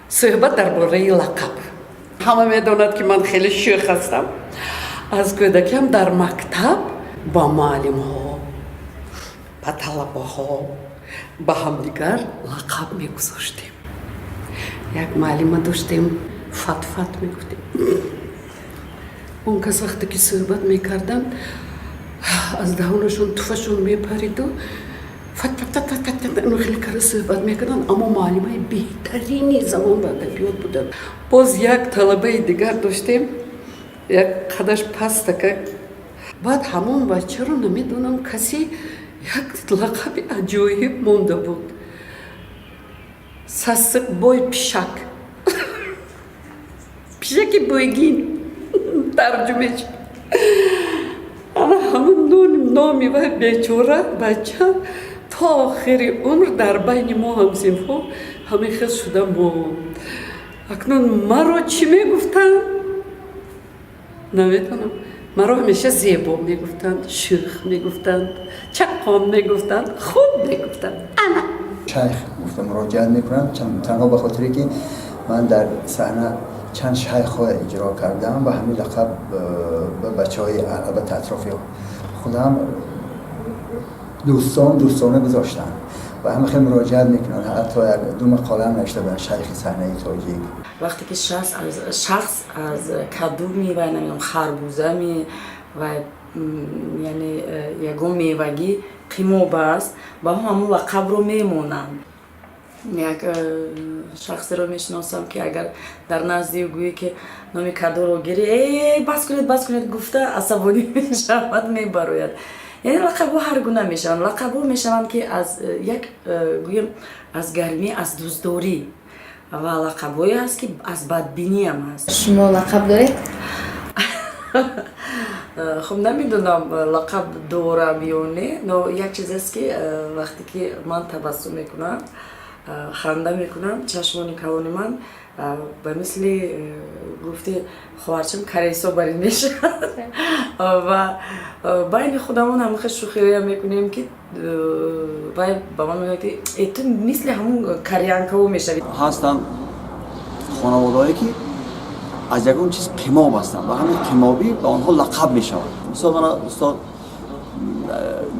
صحبت درباره لقب. همه میدونند که من خیلی شوخ هستم. از کودکیم در مکتب با معلم ها با طلبه ها با همدیگر لقب میگذاشتیم. یک معلم داشتیم فت میگفتیم. اون کس وقتی که صحبت میکردن از دهانشون توفشون میپرید و اونو خیلی کار صحبت میکردن، اما معلمای بهترین زبان و ادبیات بودن. باز یک طلبه دیگر داشتیم یک قدش پست که بعد همون بچه رو نمیدونم کسی یک لقب عجایب مونده بود، ساسق بوی پیشک پیشک بویگین ترجمهش. انا همون نامی و بیچاره بچه تا آخر عمر در بین ما همسنفا همیشه شده موند. اکنون مرا چی میگفتن؟ نمیدونم. مرا همیشه زیبا میگفتند، شوخ میگفتند، چقام میگفتند، خوب میگفتند. انا شیخ گفتم مراجعت میکنم تنها به خاطری که من در صحنه چند شیخ ها اجرا کردم و همین لقب به بچه های البته اطرافی خودم دوستانه گذاشتن و همه خیلی مراجعت میکنن. حتی دو مقاله هم نوشته بودن شیخ صحنه تاجیک. وقتی که شخص از کدو میوه نمیدونم خربوزه می و یعنی یگون میوگی قیمو است با همون لقب رو میمونند. یک شخصی رو میشناسم که اگر در نزدی گویی که نامی کدو رو گیری ای بس کنید گفته عصبانی میشود میبروید. یعنی لقب‌ها هر گونه میشن. لقب‌ها میشن که از یک گویم از گرمی از دوستداری و لقب‌هایی هست که از بدبینی هم هست. شما لقب دارید؟ خب نمیدونم لقب دارم یا نه. یک چیز است که وقتی که من تبسم میکنم خنده میکنم چشمان کلان من به مثل گفته خواهرچم کریسا برین میشه و بین خودمون همه شوخی میکنیم که با من میگه که تو مثل همون کریانکو میشوید. هستن خانوادهایی که از یکون چیز قماب هستن و همین قمابی به آنها لقب میشود. مثلا من استاد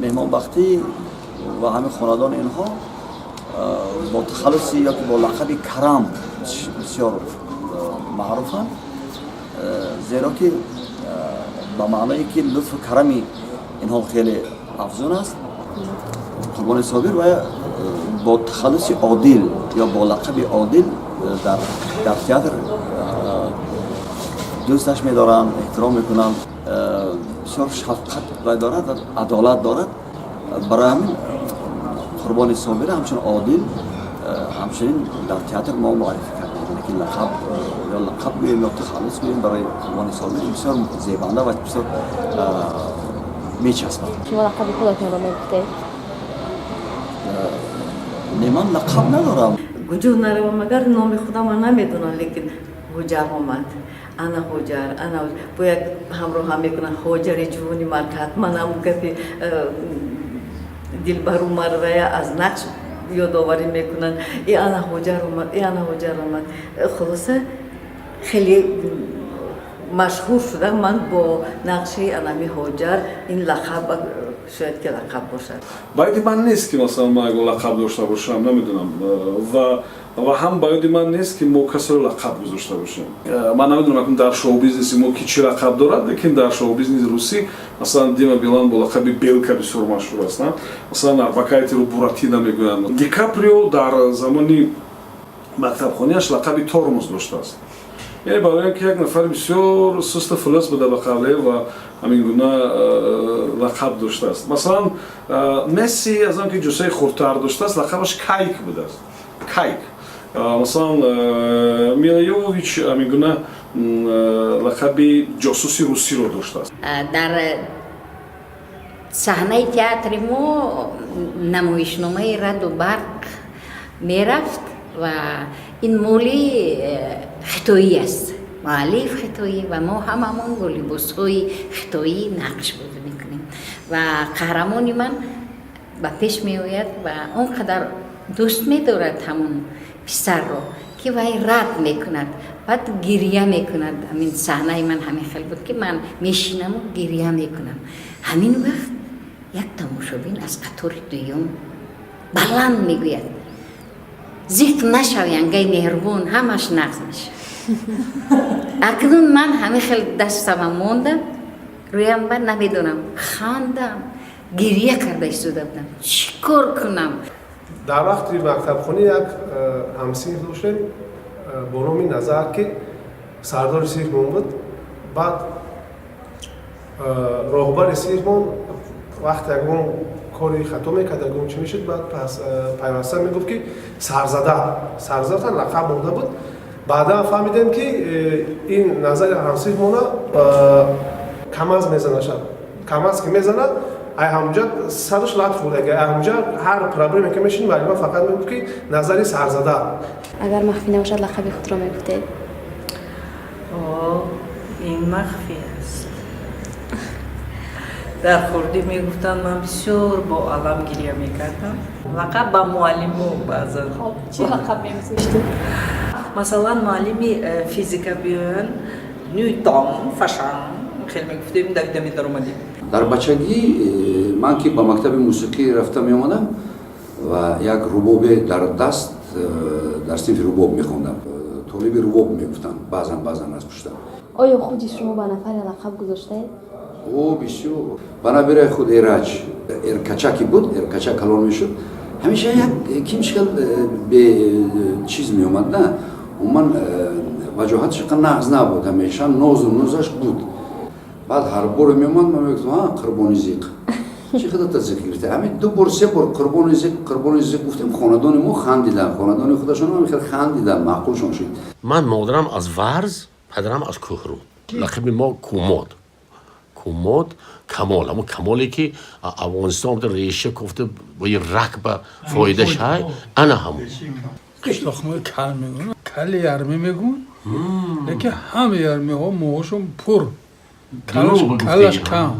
مهمان بختی و همین خاندان اینها با تخلصی یا که با لقب کرم بسیار معروفن، زیرا که با معنی که لطف و کرمی اینها خیلی افزون است. قربان صابر و با تخلص عادل یا با لقب عادل در تئاتر دوستش می‌دارن، احترام میکنن، بسیار شفقت دارد، عدالت دارد. برای همین قربان صابر همچون عادل همچنین در تئاتر ما معرفی کردیم که لقب گوییم یا تخلص گوییم برای قربان صابر بسیار زیبنده و بسیار میچسبد. شما لقب خودتون رو میگفتید؟ نه من لقب ندارم. وجود نداره مگر نام خودم من نمیدونم، لیکن هوجر آمد. انا هوجر، انا باید همراه هم میکنن هوجر جوانی مرکت. من هم گفتی دلبر اومد و از نقش یادآوری میکنن ای انا هوجر اومد، ای انا هوجر اومد. خلاصه خیلی مشهور شدم من با نقشه انمی هوجر. این لقب شاید که لقب باشد. باید من نیست که مثلا ما اگه لقب داشته باشم نمیدونم و هم باید من نیست که ما کسی رو لقب گذاشته باشیم. من نمیدونم در شو بیزنس ما کی چه لقب دارد، لیکن در شو بیزنس روسی مثلا دیما بیلان با لقب بیلکا بسیار مشهور است. مثلا اربکایتی رو بوراتینا میگویند. دیکاپریو در زمانی مکتبخانه‌اش لقب تورموز داشته است. یعنی برای اینکه یک نفر بسیار سست فلس بوده به قبله و همین گونه لقب داشته است. مثلا مسی از آنکه جسه خردتر داشته است لقبش کایک بوده است. کایک. مثلا میلا یوویچ همین گونه لقب جاسوسی روسی رو داشته است. در صحنه تئاتر ما نمایشنامه رد و برق میرفت و این مولی خطایی است، مؤلف خطایی و ما هممون با لباس‌های خطایی نقش بازی میکنیم و قهرمانی من به پیش میآید و اونقدر دوست می‌دارد همون پسر رو که وای رد میکند بعد گریه میکند. همین صحنه من همین خیلی بود که من میشینم و گریه میکنم. همین وقت یک تماشابین از قطار دویم بلند میگوید ذکر نشوین گای مهربون همش نقض میشه. اکنون من همین خیلی دستم موندم رویم بر نمیدونم خواندم گریه کرده ایستاده بودم چیکار کنم. در وقتی مکتب خونی یک همسینف داشتیم با نام نظر که سردار سیرمون بود. بعد راهبر سیرمون وقتی اگرون کاری خطا میکرد اگرون چی میشد بعد پیوسته میگفت که سرزده لقب مونده بود. بعدا فهمیدیم که این نظر همسیرمون کم از میزنه شد کم از که میزنه ای همونجا سرش لط خورده همونجا هر پرابلمی که میشین ولی من فقط میگفت که نظری سرزده. اگر مخفی نباشد لقب خود را میگفته؟ این مخفی است. در خوردی میگفتن من بسیار با علم گریه میکردم. لقب با معلمو بعضا. چی لقب میگذاشتی؟ مثلا معلمی فیزیکا بیان نیوتن فشان خیلی میگفتیم دمی در اومدیم. در بچگی من که با مکتب موسیقی رفتم میامدم و یک رباب در دست در صنف رباب میخوندم. طالب رباب میگفتن بعضا از پشتم. آیا خودی شما با نفر لقب گذاشته؟ او بسیار بنابرای خود ایرج ارکچکی بود ارکچک کلان میشد همیشه یک کیمشکل به چیز میومد نه و من وجاهتش نقض نبود همیشه نوزش بود. بعد هر بار میومد من میگفتم قربانی زیق چی خودت ذکر گرفته همین دو بار سه بار قربانی زیق گفتیم خاندان ما خندیدن خاندان خودشون هم خیلی خندیدن معقولشون شد. من مادرم از ورز پدرم از کوهرو لقب ما کوماد کمال اما کمالی که افغانستان بوده ریشه گفته با یه رکب فایده شای انا همون قشلاخمه کل میگون کل یرمی میگون لیکن همه یرمی ها موهاشون پر کلش کم